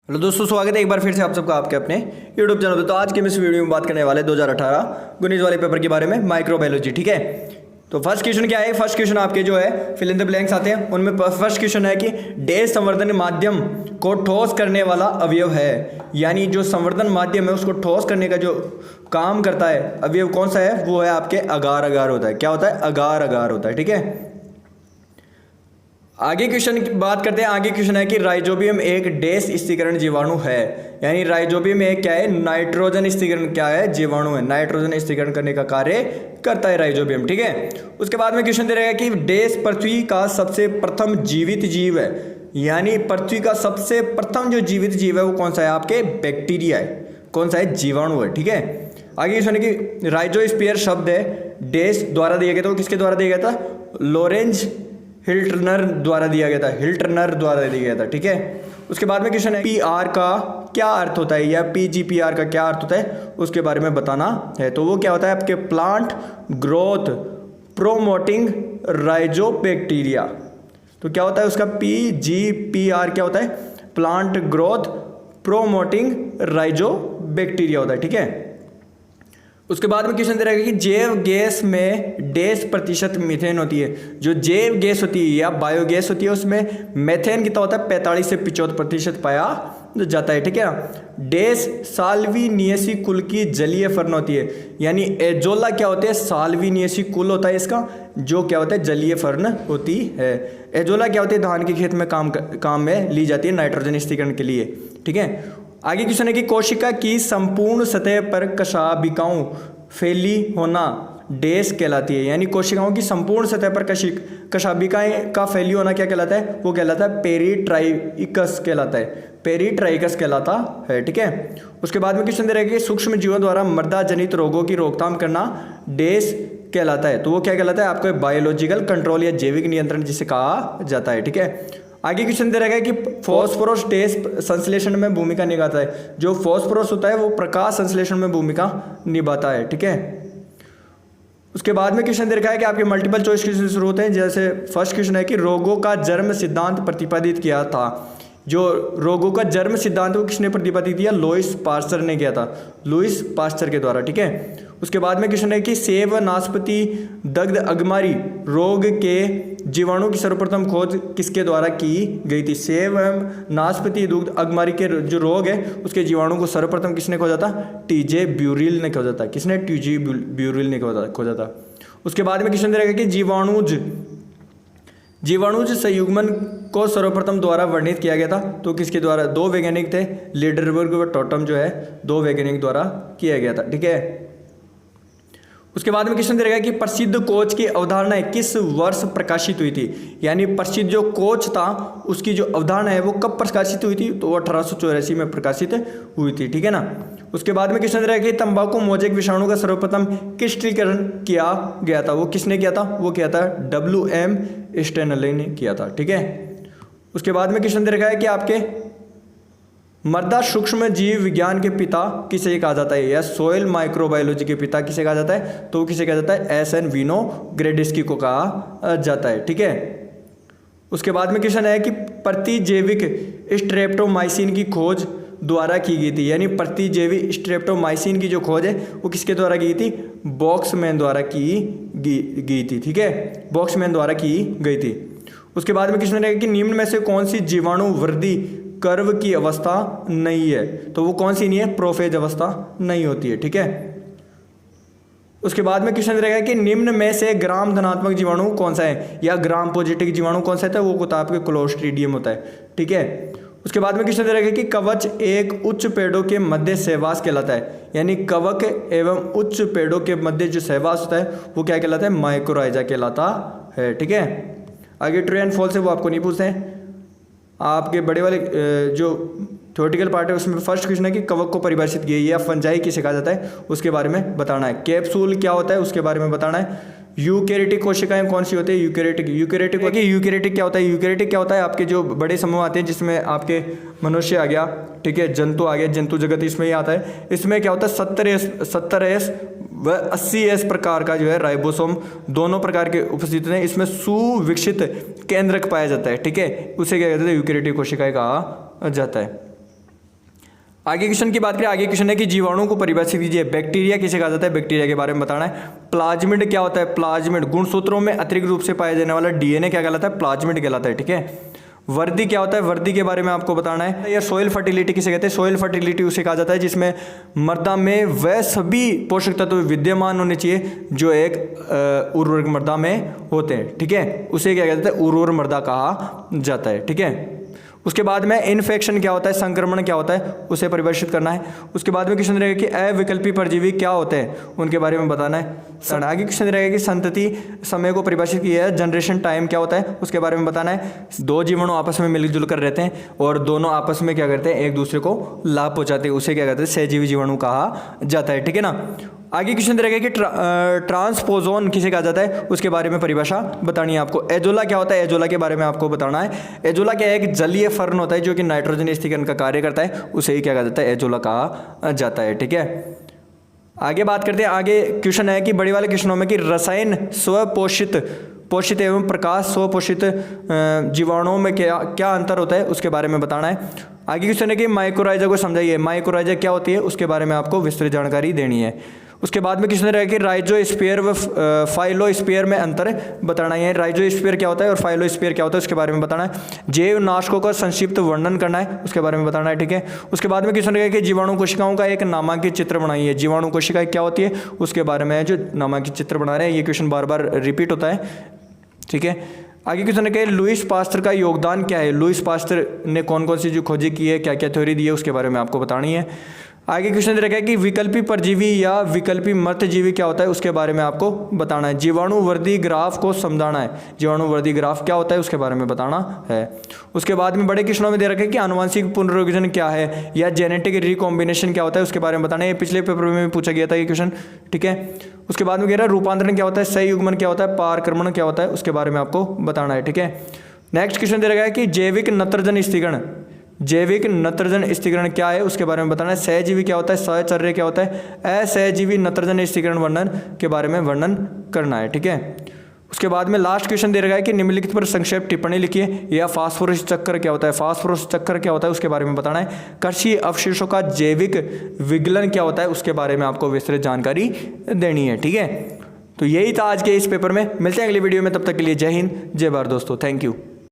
Hello दोस्तों, स्वागत है एक बार फिर से आप सबका आपके अपने यूट्यूब चैनल पे। तो आज के इस वीडियो में बात करने वाले 2018 गणित वाले पेपर के बारे में, माइक्रोबायोलॉजी। ठीक है, तो फर्स्ट क्वेश्चन क्या है? फर्स्ट क्वेश्चन आपके जो है फिल इन द ब्लैंक्स आते हैं, उनमें फर्स्ट क्वेश्चन है कि डैश संवर्धन माध्यम को ठोस करने वाला अवयव है। यानी जो संवर्धन माध्यम है उसको ठोस करने का जो काम करता है अवयव कौन सा है? वो है आपके अगार अगार होता है। क्या होता है? अगार अगार होता है। ठीक है, आगे क्वेश्चन की बात करते हैं। आगे क्वेश्चन है कि राइजोबियम एक डैश स्थिरीकरण जीवाणु है। यानी राइजोबियम एक क्या है? नाइट्रोजन स्थिरीकरण क्या है? जीवाणु है। नाइट्रोजन स्थिरीकरण करने का कार्य करता है राइजोबियम। ठीक है, उसके बाद में क्वेश्चन दे रहेगा कि डैश पृथ्वी का सबसे प्रथम जीवित जीव है। यानी पृथ्वी का सबसे प्रथम जो जीवित जीव है वो कौन सा है? आपके बैक्टीरिया है। कौन सा है? जीवाणु है। ठीक है, आगे क्वेश्चन है कि राइजोस्फीयर शब्द है डैश द्वारा दिया गया था। वो किसके द्वारा दिया गया था? लॉरेंज हिल्टनर द्वारा दिया गया था। हिल्टनर द्वारा दिया गया था। ठीक है, उसके बाद में क्वेश्चन है पीआर का क्या अर्थ होता है या पीजीपीआर का क्या अर्थ होता है उसके बारे में बताना है। तो वो क्या होता है? आपके प्लांट ग्रोथ प्रोमोटिंग राइजोबैक्टीरिया। तो क्या होता है उसका? पीजीपीआर क्या होता है? प्लांट ग्रोथ प्रोमोटिंग राइजोबैक्टीरिया होता है। ठीक है, उसके बाद में क्वेश्चन दे रहेगा कि जैव गैस में डैश प्रतिशत मीथेन होती है। जो जैव गैस होती है या बायोगैस होती है उसमें मेथेन कितना होता है? 45 से 75% पाया जाता है। ठीक है, डैश साल्विनियसी कुल की जलीय फर्न होती है। यानी एजोला क्या होते हैं? साल्विनियसी कुल होता है इसका, जो क्या होता है? जलीय फर्न होती है। एजोला क्या होती है? धान के खेत में काम में ली जाती है नाइट्रोजन स्थिरीकरण के लिए। ठीक है, आगे क्वेश्चन है कि कोशिका की संपूर्ण सतह पर कशाबिकाओं फैली होना डैश कहलाती है। यानी कोशिकाओं की संपूर्ण सतह पर कशाबिकाएं का फैली होना क्या कहलाता है? वो कहलाता है पेरीट्राइकस कहलाता है। पेरीट्राइकस कहलाता है। ठीक है, उसके बाद में क्वेश्चन दे रहे हैं कि सूक्ष्म जीवों द्वारा मृदा जनित रोगों की रोकथाम करना डैश कहलाता है। तो वो क्या कहलाता है? आपको बायोलॉजिकल कंट्रोल या जैविक नियंत्रण जिसे कहा जाता है। ठीक है, आगे क्वेश्चन दे रहा है कि फॉस्फोरस डैश संश्लेषण में भूमिका निभाता है। जो फॉस्फोरस होता है वो प्रकाश संश्लेषण में भूमिका निभाता है। ठीक है, उसके बाद में क्वेश्चन दे रखा है कि आपके मल्टीपल चॉइस क्वेश्चन शुरू होते हैं। जैसे फर्स्ट क्वेश्चन है कि रोगों का जन्म सिद्धांत प्रतिपादित किया था। जो रोगों का जन्म सिद्धांत वो किसने प्रतिपादित किया? लुईस पास्चर ने किया था, लुईस पास्चर के द्वारा। ठीक है, उसके बाद में क्वेश्चन है कि सेब नाशपाती दग्ध अगमारी रोग के जीवाणु की सर्वप्रथम खोज किसके द्वारा की गई थी? सेब नाशपाती दुग्ध अगमारी के जो रोग है उसके जीवाणु को सर्वप्रथम किसने खोजा था? टीजे ब्यूरिल ने खोजा था। किसने? टीजे ब्यूरिल ने खोजा था। उसके बाद में क्वेश्चन रहेगा कि जीवाणुज संयुग्मन को सर्वप्रथम द्वारा वर्णित किया गया था। तो किसके द्वारा? दो वैज्ञानिक थे, लीडरबर्ग और टॉटम जो है दो वैज्ञानिक द्वारा किया गया था। ठीक है, उसके बाद में क्वेश्चन दे रहेगा कि प्रसिद्ध कोच की अवधारणाएं किस वर्ष प्रकाशित हुई थी। यानी प्रसिद्ध जो कोच था उसकी जो अवधारणा है वो कब प्रकाशित हुई थी? तो 1884 में प्रकाशित हुई थी। ठीक है ना, उसके बाद में क्वेश्चन दे रहेगा कि तंबाकू मोजेक विषाणु का सर्वप्रथम किस टीकाकरण किया गया था? वो किसने किया था? वो किया था WM स्टेनले ने किया था। ठीक है, उसके बाद में क्वेश्चन दे रखा है कि आपके मृदा सूक्ष्म जीव विज्ञान के पिता किसे कहा जाता है या सॉइल माइक्रोबायोलॉजी के पिता किसे कहा जाता है? तो किसे कहा जाता है? SN विनोग्रेड्स्की को कहा जाता है। ठीक है, उसके बाद में क्वेश्चन है कि प्रतिजैविक स्ट्रेप्टोमाइसिन की खोज द्वारा की गई थी। यानी प्रतिजैविक स्ट्रेप्टोमाइसिन की जो खोज है वो किसके द्वारा की गई थी? बॉक्समैन द्वारा की गई थी। ठीक है, बॉक्समैन द्वारा की गई थी। उसके बाद में क्वेश्चन है कि निम्न में से कौन सी जीवाणु वृद्धि कर्व की अवस्था नहीं है? तो वो कौन सी नहीं है? प्रोफेज अवस्था नहीं होती है। ठीक है, उसके बाद में क्वेश्चन रहेगा कि निम्न में से ग्राम धनात्मक जीवाणु कौन सा है या ग्राम पॉजिटिव जीवाणु कौन सा है? वो होता है आपके क्लोस्ट्रीडियम होता है। ठीक है, उसके बाद में क्वेश्चन रहेगा कि कवच एक उच्च पेड़ों के मध्य सहवास कहलाता है। यानी कवक एवं उच्च पेड़ों के मध्य जो सहवास होता है वो क्या कहलाता है? माइक्रोराइजा कहलाता है। ठीक है, आगे ट्रू एंड फॉल्स है वो आपको नहीं पूछते हैं। आपके बड़े वाले जो थ्योरेटिकल पार्ट है उसमें फर्स्ट क्वेश्चन है कि कवक को परिभाषित किया या फंजाई किसे कहा जाता है उसके बारे में बताना है। कैप्सूल क्या होता है उसके बारे में बताना है। यूकैरियोटिक कोशिकाएं कौन सी होती है? यूकैरियोटिक क्या होता है? यूकैरियोटिक क्या होता है? आपके जो बड़े समूह आते हैं जिसमें आपके मनुष्य आ गया, ठीक है, जंतु आ गया, जंतु जगत इसमें ही आता है। इसमें क्या होता है? 70S व 80S प्रकार का जो है राइबोसोम दोनों प्रकार के उपस्थित हैं। इसमें सुविकसित केंद्रक पाया जाता है। ठीक है, उसे क्या कहते हैं? यूकैरियोटिक कोशिकाएं कहा जाता है। आगे क्वेश्चन की बात करें, आगे क्वेश्चन है कि जीवाणु को परिभाषित कीजिए। बैक्टीरिया किसे कहा जाता है, बैक्टीरिया के बारे में बताना है। प्लाज्मिड क्या होता है, प्लाज्मिड गुणसूत्रों में अतिरिक्त रूप से पाया जाने वाला डीएनए क्या कहलाता है, प्लाज्मिड कहलाता है, ठीक है। वर्दी क्या होता है, वर्दी के बारे में आपको बताना है। या सोइल फर्टिलिटी किसे कहते हैं, सोइल फर्टिलिटी उसे कहा जाता है जिसमें मृदा में वह सभी पोषक तत्व विद्यमान होने चाहिए जो एक उर्वरक मृदा में होते हैं, ठीक है, उसे क्या कहते हैं, उर्वर मृदा कहा जाता है, ठीक है। उसके बाद में इन्फेक्शन क्या होता है, संक्रमण क्या होता है, उसे परिभाषित करना है। उसके बाद में क्वेश्चन रहेगा कि अविकल्पी परजीवी क्या होते हैं, उनके बारे में बताना है। आगे क्वेश्चन रहेगा कि संतति समय को परिभाषित किया है, जनरेशन टाइम क्या होता है, उसके बारे में बताना है। दो जीवाणु आपस में मिलजुल कर रहते हैं और दोनों आपस में क्या करते हैं, एक दूसरे को लाभ पहुंचाते हैं, उसे क्या कहते हैं, सहजीवी जीवाणु कहा जाता है, ठीक है ना। आगे क्वेश्चन रहेगा कि ट्रांसपोजोन किसे कहा जाता है, उसके बारे में परिभाषा बतानी है आपको। एजोला क्या होता है, एजोला के बारे में आपको बताना है। एजोला क्या है, एक जलीय फर्न होता है जो कि नाइट्रोजन स्थिरीकरण का कार्य करता है, उसे ही क्या कहा जाता है, एजोला कहा जाता है, ठीक है। आगे बात करते हैं, आगे क्वेश्चन है कि बड़े वाले क्वेश्चनों में कि रसायन पोषित एवं प्रकाश स्वपोषित जीवाणुओं में क्या अंतर होता है, उसके बारे में बताना है। आगे क्वेश्चन है कि माइक्रोराइजा को समझाइए, माइक्रोराइजा क्या होती है, उसके बारे में आपको विस्तृत जानकारी देनी है। उसके बाद में क्वेश्चन रहेगा कि राइजोस्फीयर व फाइलोस्फीयर में अंतर बताना है। राइजोस्फीयर क्या होता है और फाइलोस्फीयर क्या होता है, उसके बारे में बताना है। जैव नाशकों का संक्षिप्त वर्णन करना है, उसके बारे में बताना है, ठीक है। उसके बाद में क्वेश्चन रहेगा कि जीवाणु कोशिकाओं का एक नामांकित चित्र बनाइए। जीवाणु कोशिकाएं क्या होती है, उसके बारे में जो नामांकित चित्र बना रहे हैं, ये क्वेश्चन बार बार रिपीट होता है, ठीक है। आगे क्वेश्चन है कि लुईस पास्चर का योगदान क्या है, लुईस पास्चर ने कौन कौन सी जो खोजी की है, क्या क्या थ्योरी दी है, उसके बारे में आपको बतानी है। आगे क्वेश्चन रहेगा कि विकल्पी परजीवी या विकल्पी मर्तजीवी क्या होता है, उसके बारे में आपको बताना है। जीवाणु वर्दी ग्राफ को समझाना है, जीवाणु वर्दी ग्राफ क्या होता है, उसके बारे में बताना है। उसके बाद में बड़े क्वेश्चनों में दे रखा है कि आनुवंशिक पुनर्विभाजन क्या है या जेनेटिक रिकॉम्बिनेशन क्या होता है, उसके बारे में बताना है। ये पिछले पेपर में पूछा गया था ये क्वेश्चन, ठीक है। उसके बाद में कह रहा है रूपांतरण क्या होता है, सहयुग्मन क्या होता है, पारक्रमण क्या होता है, उसके बारे में आपको बताना है, ठीक है। नेक्स्ट क्वेश्चन दे रखा है कि जैविक नत्रजन स्थिरीकरण, जैविक नत्रजन स्थिरीकरण क्या है, उसके बारे में बताना है। सहजीवी क्या होता है, सहचर्य क्या होता है, असहजीवी नत्रजन स्थिरीकरण वर्णन के बारे में वर्णन करना है, ठीक है। उसके बाद में लास्ट क्वेश्चन दे रखा है कि निम्नलिखित पर संक्षेप टिप्पणी लिखिए। या फास्फोरस चक्र क्या होता है, फास्फोरस चक्र क्या होता है, उसके बारे में बताना है। कृषि अवशेषों का जैविक विघलन क्या होता है, उसके बारे में आपको विस्तृत जानकारी देनी है, ठीक है। तो यही था आज के इस पेपर में। मिलते हैं अगली वीडियो में, तब तक के लिए जय हिंद जय भारत दोस्तों, थैंक यू।